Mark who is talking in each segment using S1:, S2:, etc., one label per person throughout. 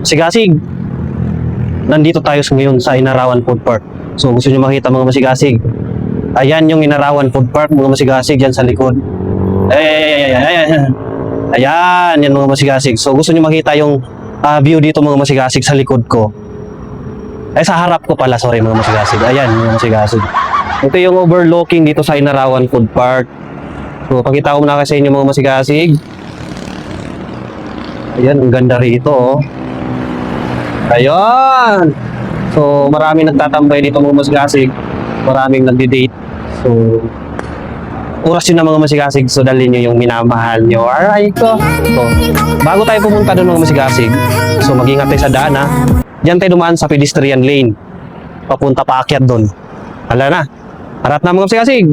S1: Masigasig, nandito tayo ngayon sa Inarawan Food Park. So gusto nyo makita mga masigasig, ayan yung Inarawan Food Park mga masigasig, yan sa likod. Ayan, yan mga masigasig. So gusto nyo makita yung view dito mga masigasig sa likod ko. Sa harap ko pala, sorry mga masigasig. Ayan mga masigasig. Ito yung overlooking dito sa Inarawan Food Park. So pakita ko muna kasi sa inyo mga masigasig. Ayan, ang ganda rito oh. Ayan. So maraming nagtatambay dito mga masigasig. Maraming nagdi-date. So oras yun na mga masigasig, so dalhin nyo yung minamahal nyo. Alright ko. So, bago tayo pumunta doon mga masigasig, so mag-ingat tayo sa daan ha. Diyan tayo dumaan sa pedestrian lane. Papunta paakyat doon. Hala na. Harap na mga masigasig.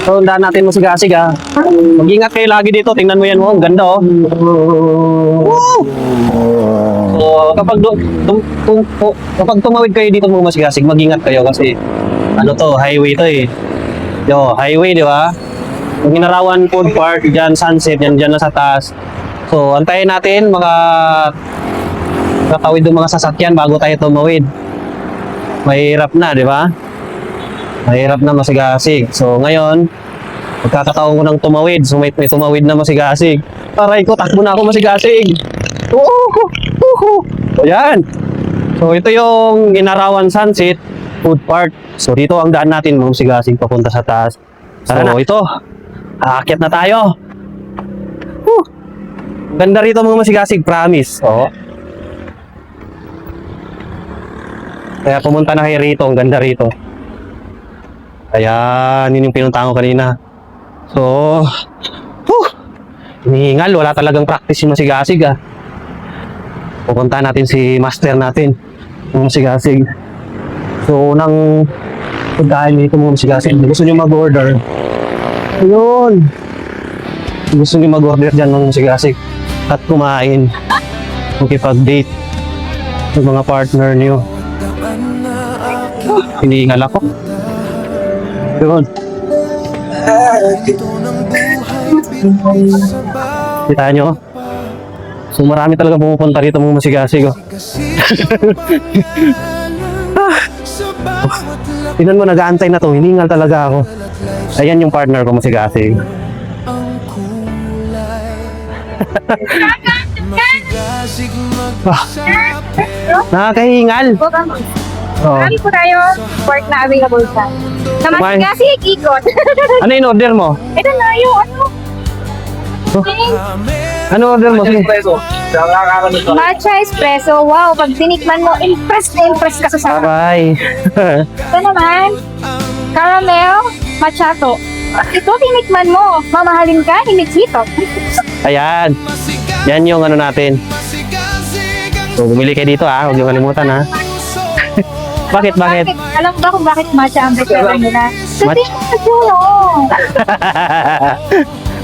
S1: So, daan natin masigasig ha. Mag-ingat kayo lagi dito. Tingnan mo yan mo. Ang ganda oh. Woo! So, kapag tumawid kayo dito mga masigasig, mag-ingat kayo kasi ano to, highway to eh. Yo, highway, di ba? Yung Inarawan Food Park, dyan sunset, yan dyan na sa taas. So, antayin natin katawid ng mga sasakyan bago tayo tumawid. Mahirap na, di ba? Mahirap na masigasig. So, ngayon, magkakataon ko ng tumawid. So, may tumawid na masigasig. Aray ko, takbo na ako masigasig. So, yan. So, ito yung Inarawan Sunset Food Park. So, dito ang daan natin mga masigasig papunta sa taas. So, ito. Aakyat na tayo. Ganda rito mga masigasig, promise. Oh. Kaya pumunta na kayo rito. Ang ganda rito. Ayan, yun yung pinuntahan ko kanina. So, hinihingal. Wala talagang practice yung masigasig ah. Pupunta natin si master natin, yung masigasig. So, unang pagkain dito mga masigasig. Gusto nyo mag-order. Ayun. Gusto nyo mag-order dyan mga masigasig. At kumain. Makipag-date ng mga partner nyo. Hinihingal ako. Yun. Kita nyo? So marami talaga pumupunta rito mga masigasig oh. Tingnan mo, nag-aantay na to. Hiningal talaga ako. Ayan yung partner ko masigasig. Nakakahingal.
S2: Marami po tayo pork na available sa. Sa masigasig, ikot.
S1: Ano yung order mo?
S2: Ito na yung ano.
S1: Ano order mo? Sige.
S2: Matcha espresso. Wow, pag tinikman mo, impressed na impressed ka sa sarap.
S1: Bye.
S2: Ito naman, caramel macchiato. Ito tinikman mo, mamahalin ka, hinichito.
S1: Ayan. Yan yung ano natin. So, bumili kayo dito ah. Huwag yung kalimutan ah. Bakit?
S2: Alam mo ba kung bakit matcha ang prefer nila? Sa tinaturo.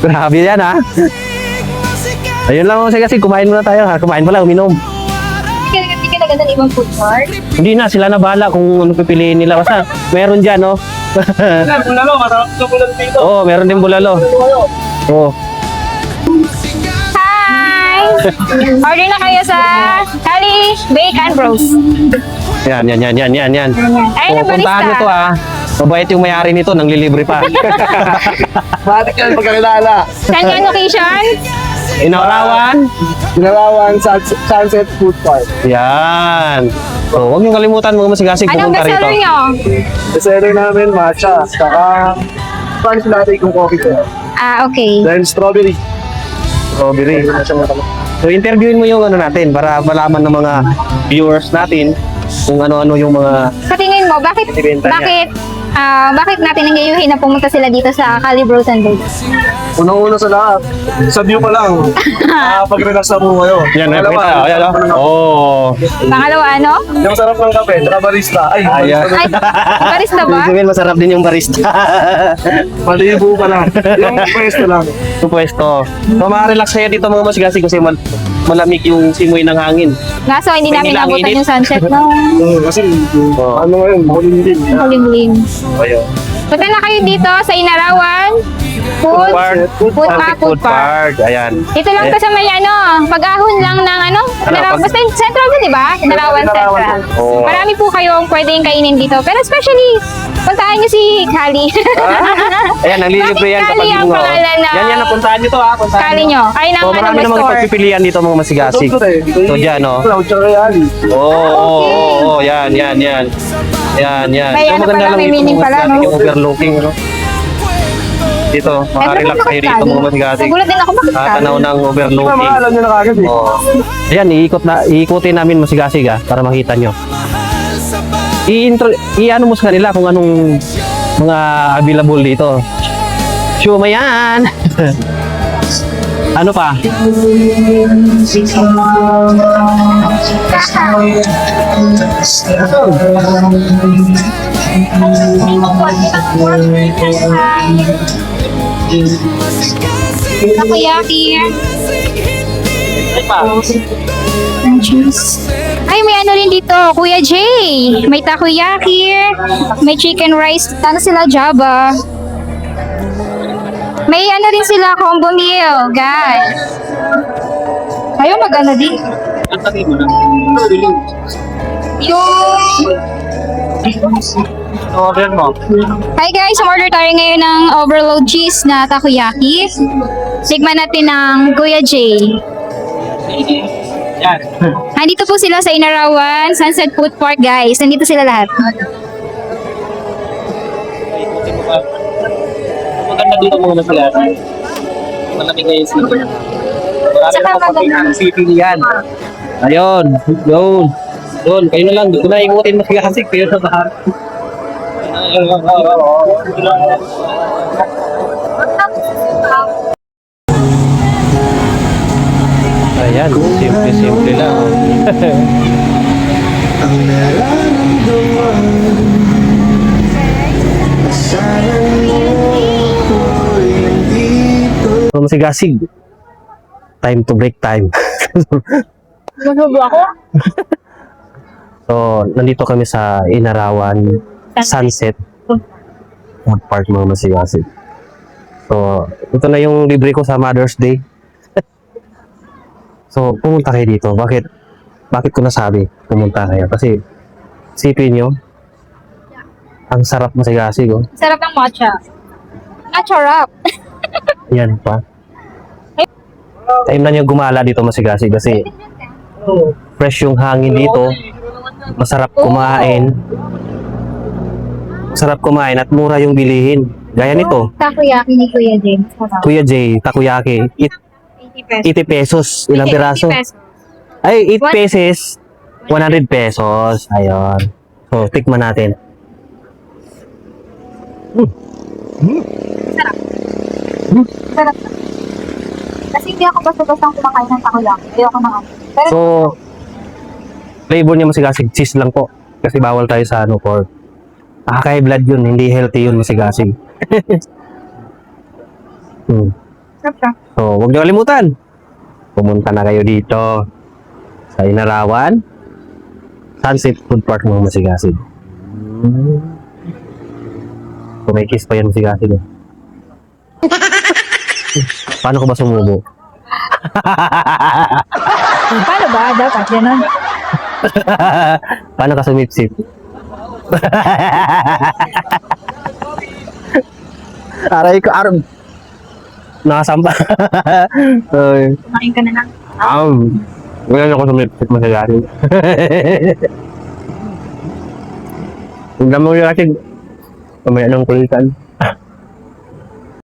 S1: Grabe yan ha. Ayun lang kasi kumain muna tayo ha. Kumain pala, uminom.
S2: Hindi ka naganda ng ibang food court?
S1: Hindi na, sila na bahala kung ano pipiliin nila. Basta meron dyan no.
S3: Bulalo, masarap sa bulalo dito.
S1: Oo, meron din bulalo. Oo.
S2: Hi! Order na kayo sa Cali Bake and Bros.
S1: Yan.
S2: Ayun ang
S1: Puntahan nyo to
S2: barista.
S1: ha. Mabait yung may-ari nito, nang lilibre pa.
S3: Bakit yan pagkakilala?
S2: Saan yung location?
S1: Inarawan.
S3: Inarawan Sunset Food Park.
S1: Yan. So, huwag nyo kalimutan mga masigasig
S2: Anong
S1: pumunta rito.
S2: bestseller nyo?
S3: Bestseller namin, matcha. Saka, French latte kung coffee ko.
S2: Okay.
S3: Then, strawberry.
S1: Strawberry. So, interviewin mo yung ano natin para malaman ng mga viewers natin kung ano-ano yung mga
S2: Sa tingin mo, bakit natin nangyayuhin na pumunta sila dito sa Cali Bros and Bakes?
S3: Unang-una sa lahat, sa view pa lang, pag-relax na po kayo.
S1: yan,
S3: Pangalawa,
S1: ayan. Oh.
S2: Pangalawa, ano?
S3: yung sarap ng kape, saka barista. Ay,
S1: Ayan.
S2: Ay, barista ba?
S1: Ibig masarap din yung barista.
S3: malibo pa lang. Yung pwesto lang.
S1: Yung pwesto. So, ma-relax kayo dito mga masigasig kasi malamig yung simoy ng hangin.
S2: Ngaso, hindi namin
S1: Lang
S2: nabutan
S1: init.
S2: yung sunset no?
S3: Kasi,
S1: Oh.
S3: ano ngayon, makulimlim.
S2: Malimlim.
S1: Ayun.
S2: Punta na kayo dito sa Inarawan Food Park.
S1: Ayan.
S2: Dito lang to sa may pag-ahon lang ng Inarawan. Basta yung Central din, di ba? Inarawan Central.
S1: Oo.
S2: Marami po kayong pwedeng kainin dito. Pero especially, puntahan nyo si Kali.
S1: Ayan, naglilibre yan
S2: Bakit
S1: kapag
S2: Kali ang
S1: yung
S2: pangalan na
S1: yan, napuntahan nyo to ha. Puntahan
S2: Kali nyo? Ay, nang
S1: marami namang
S2: store.
S1: pagpipilian dito mga masigasig. So dyan, no?
S3: Cloud tsaka yan.
S1: Oo, yan. Yan.
S2: May
S1: So, maganda
S2: pala,
S1: lang
S2: may
S1: dito
S2: meaning
S1: mga
S2: pala,
S1: masigasig,
S2: no?
S1: yung overlooking, no? Dito, makarelax kayo dito mga masigasig.
S2: Nagulat din ako, bakit Kali?
S1: Tanaw ng
S3: Tama,
S1: overlooking.
S3: alam nyo na kagad eh.
S1: Oh. Ayan, iikutin namin masigasig para makita nyo. I-ano mo sa kanila kung anong mga available dito. Shumayan! Ano pa?
S2: Takoyaki. Ay, may ano rin dito, Kuya Jay. May takoyaki, may chicken rice, sila Java. May ano rin sila, combo meal, guys. Ayaw mag-ano din.
S1: Order mo.
S2: Hi guys, order tayo ngayon ng overload cheese na takoyaki. Sigman natin ng Kuya Jay.
S1: Yan.
S2: Nandito po sila sa Inarawan, Sunset Food Park, guys. Nandito sila lahat.
S1: Maganda dito mga masigasig. Malaki kayo yung city. Marami
S2: Saka
S1: na kapatid
S2: maganda.
S1: ang city niyan. Ayun. Yun. Kayo na lang. Dito na ikutin masigasig. Kayo sa lahat. Ayan, simple lang. So, masigasig. Time to break time.
S2: Masubo ako?
S1: So, nandito kami sa Inarawan Sunset Food Park mga masigasig. So, ito na yung libre ko sa Mother's Day. So, pumunta kayo dito. Bakit ko nasabi pumunta kayo? Kasi, isipin nyo, ang sarap masigasig, oh.
S2: Sarap ng matcha. Matcha wrap.
S1: Yan pa. Time na nyo gumala dito masigasig kasi fresh yung hangin dito. Masarap kumain. Masarap kumain at mura yung bilihin. Gaya nito,
S2: Takoyaki ni Kuya James.
S1: Kuya Jay, takoyaki.
S2: 80
S1: 80 pesos.
S2: pesos.
S1: Ilang piraso?
S2: 80 pesos.
S1: Ay, 8 pesos. 100 pesos. Ayun. So, tikman natin.
S2: Sarap. Kasi hindi ako basta-basta kumakain ng takoyaki. Ayoko na ano. Pero
S1: So, flavor niya masigasig. Cheese lang po. Kasi bawal tayo sa pork. High blood yun. Hindi healthy yun masigasig.
S2: sarap siya.
S1: So, huwag niyo kalimutan. Pumunta na kayo dito sa Inarawan Sunset Food Park mga masigasig. So, may kiss pa yan masigasig. Eh. Paano ko ba sumubo?
S2: Paano ba? Dapat ganun.
S1: Paano ka sumipsip? Aray ko, arm. Nakasampa. Ay.
S2: Kumain ka na lang.
S1: Ngayon ako sumipsip masigasig. Ang damo yung ating mamaya ng kulitan.